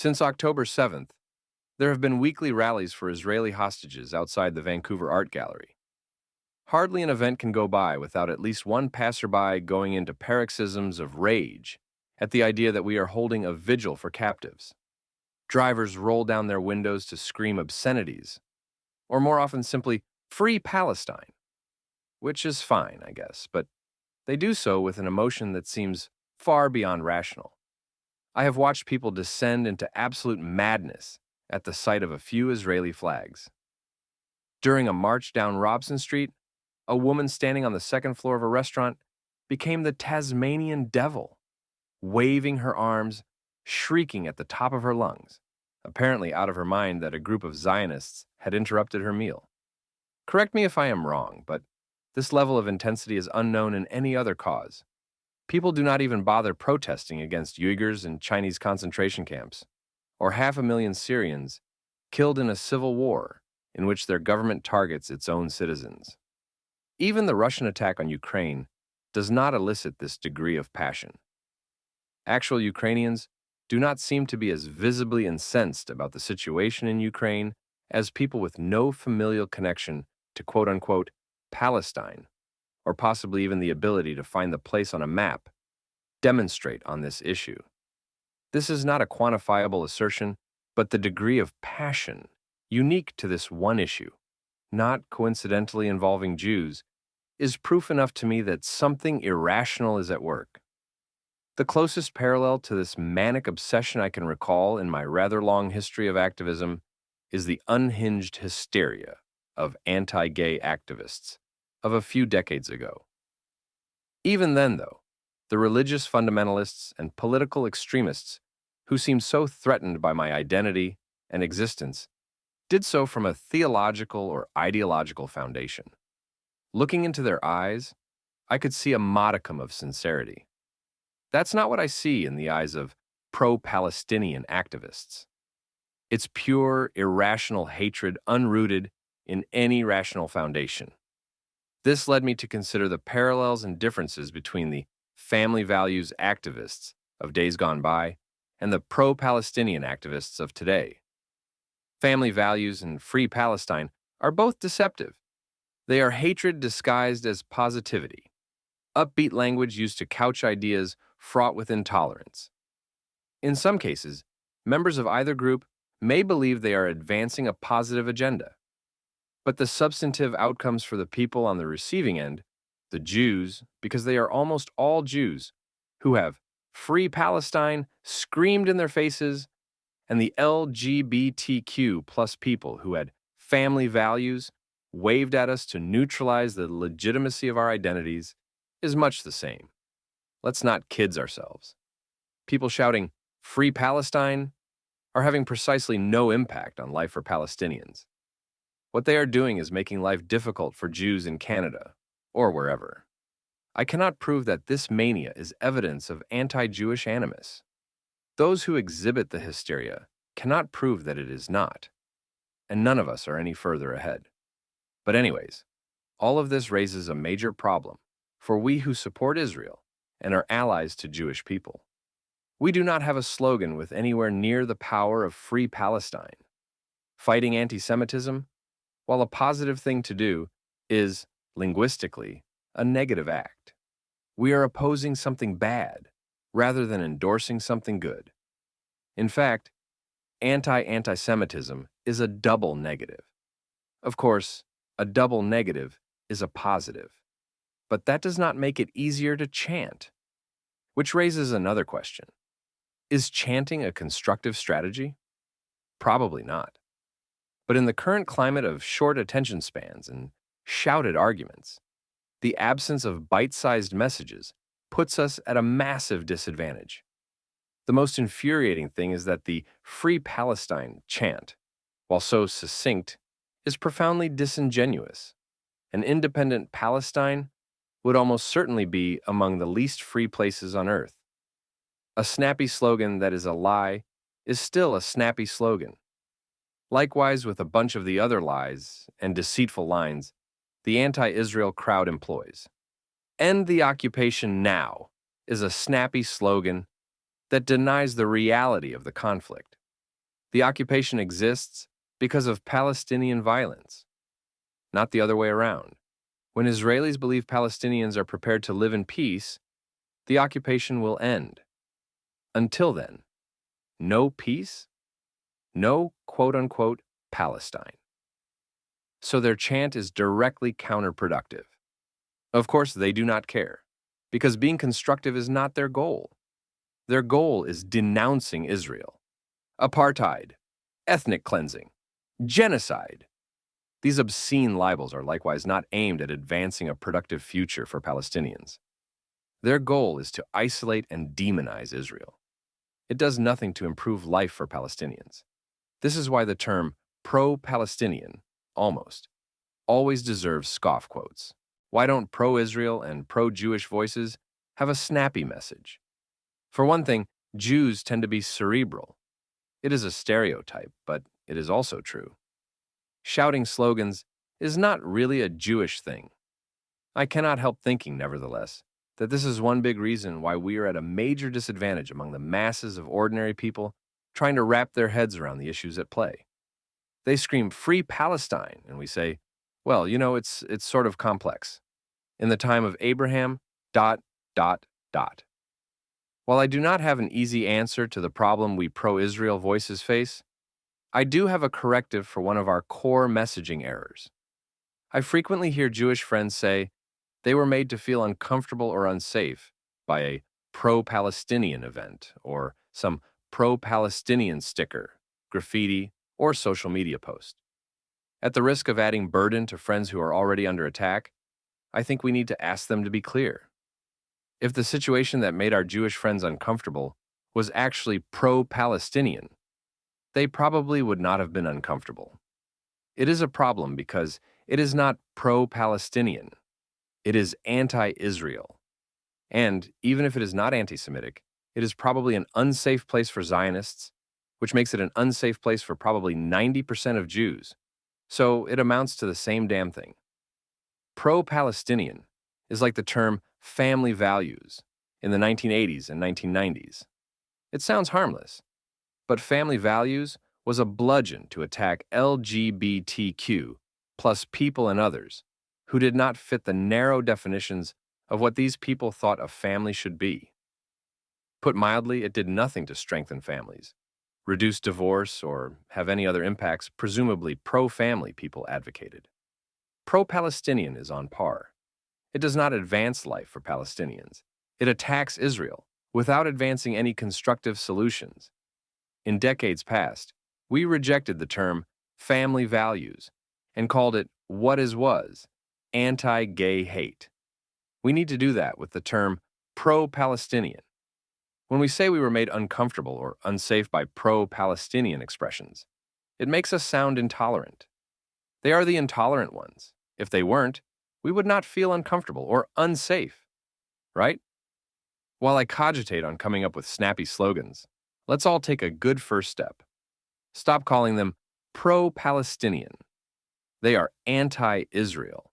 Since October 7th, there have been weekly rallies for Israeli hostages outside the Vancouver Art Gallery. Hardly an event can go by without at least one passerby going into paroxysms of rage at the idea that we are holding a vigil for captives. Drivers roll down their windows to scream obscenities, or more often simply, "Free Palestine," which is fine, I guess, but they do so with an emotion that seems far beyond rational. I have watched people descend into absolute madness at the sight of a few Israeli flags. During a march down Robson Street, a woman standing on the second floor of a restaurant became the Tasmanian devil, waving her arms, shrieking at the top of her lungs, apparently out of her mind that a group of Zionists had interrupted her meal. Correct me if I am wrong, but this level of intensity is unknown in any other cause. People do not even bother protesting against Uyghurs in Chinese concentration camps, or 500,000 Syrians killed in a civil war in which their government targets its own citizens. Even the Russian attack on Ukraine does not elicit this degree of passion. Actual Ukrainians do not seem to be as visibly incensed about the situation in Ukraine as people with no familial connection to quote-unquote Palestine, or possibly even the ability to find the place on a map, demonstrate on this issue. This is not a quantifiable assertion, but the degree of passion unique to this one issue, not coincidentally involving Jews, is proof enough to me that something irrational is at work. The closest parallel to this manic obsession I can recall in my rather long history of activism is the unhinged hysteria of anti-gay activists of a few decades ago. Even then, though, the religious fundamentalists and political extremists who seemed so threatened by my identity and existence did so from a theological or ideological foundation. Looking into their eyes, I could see a modicum of sincerity. That's not what I see in the eyes of pro-Palestinian activists. It's pure, irrational hatred unrooted in any rational foundation. This led me to consider the parallels and differences between the family values activists of days gone by and the pro-Palestinian activists of today. Family values and free Palestine are both deceptive. They are hatred disguised as positivity, upbeat language used to couch ideas fraught with intolerance. In some cases, members of either group may believe they are advancing a positive agenda, but the substantive outcomes for the people on the receiving end, the Jews, because they are almost all Jews, who have free Palestine screamed in their faces, and the LGBTQ plus people who had family values waved at us to neutralize the legitimacy of our identities, is much the same. Let's not kid ourselves. People shouting, "Free Palestine," are having precisely no impact on life for Palestinians. What they are doing is making life difficult for Jews in Canada, or wherever. I cannot prove that this mania is evidence of anti-Jewish animus. Those who exhibit the hysteria cannot prove that it is not, and none of us are any further ahead. But anyways, all of this raises a major problem for we who support Israel and are allies to Jewish people. We do not have a slogan with anywhere near the power of free Palestine. Fighting anti-Semitism, while a positive thing to do, is, linguistically, a negative act. We are opposing something bad rather than endorsing something good. In fact, anti-Semitism is a double negative. Of course, a double negative is a positive, but that does not make it easier to chant. Which raises another question. Is chanting a constructive strategy? Probably not. But in the current climate of short attention spans and shouted arguments, the absence of bite-sized messages puts us at a massive disadvantage. The most infuriating thing is that the Free Palestine chant, while so succinct, is profoundly disingenuous. An independent Palestine would almost certainly be among the least free places on earth. A snappy slogan that is a lie is still a snappy slogan. Likewise with a bunch of the other lies and deceitful lines the anti-Israel crowd employs. End the occupation now is a snappy slogan that denies the reality of the conflict. The occupation exists because of Palestinian violence, not the other way around. When Israelis believe Palestinians are prepared to live in peace, the occupation will end. Until then, no peace, no quote-unquote Palestine. So their chant is directly counterproductive. Of course, they do not care, because being constructive is not their goal. Their goal is denouncing Israel. Apartheid, ethnic cleansing, genocide. These obscene libels are likewise not aimed at advancing a productive future for Palestinians. Their goal is to isolate and demonize Israel. It does nothing to improve life for Palestinians. This is why the term pro-Palestinian, always deserves scoff quotes. Why don't pro-Israel and pro-Jewish voices have a snappy message? For one thing, Jews tend to be cerebral. It is a stereotype, but it is also true. Shouting slogans is not really a Jewish thing. I cannot help thinking, nevertheless, that this is one big reason why we are at a major disadvantage among the masses of ordinary people trying to wrap their heads around the issues at play. They scream, "Free Palestine," and we say, well, it's sort of complex. In the time of Abraham, ... While I do not have an easy answer to the problem we pro-Israel voices face, I do have a corrective for one of our core messaging errors. I frequently hear Jewish friends say they were made to feel uncomfortable or unsafe by a pro-Palestinian event or some pro-Palestinian sticker, graffiti, or social media post. At the risk of adding burden to friends who are already under attack, I think we need to ask them to be clear. If the situation that made our Jewish friends uncomfortable was actually pro-Palestinian, they probably would not have been uncomfortable. It is a problem because it is not pro-Palestinian. It is anti-Israel. And even if it is not anti-Semitic, it is probably an unsafe place for Zionists, which makes it an unsafe place for probably 90% of Jews. So it amounts to the same damn thing. Pro-Palestinian is like the term family values in the 1980s and 1990s. It sounds harmless, but family values was a bludgeon to attack LGBTQ plus people and others who did not fit the narrow definitions of what these people thought a family should be. Put mildly, it did nothing to strengthen families, reduce divorce, or have any other impacts presumably pro-family people advocated. Pro-Palestinian is on par. It does not advance life for Palestinians. It attacks Israel without advancing any constructive solutions. In decades past, we rejected the term family values and called it what was, anti-gay hate. We need to do that with the term pro-Palestinian. When we say we were made uncomfortable or unsafe by pro-Palestinian expressions, it makes us sound intolerant. They are the intolerant ones. If they weren't, we would not feel uncomfortable or unsafe, right? While I cogitate on coming up with snappy slogans, let's all take a good first step. Stop calling them pro-Palestinian. They are anti-Israel.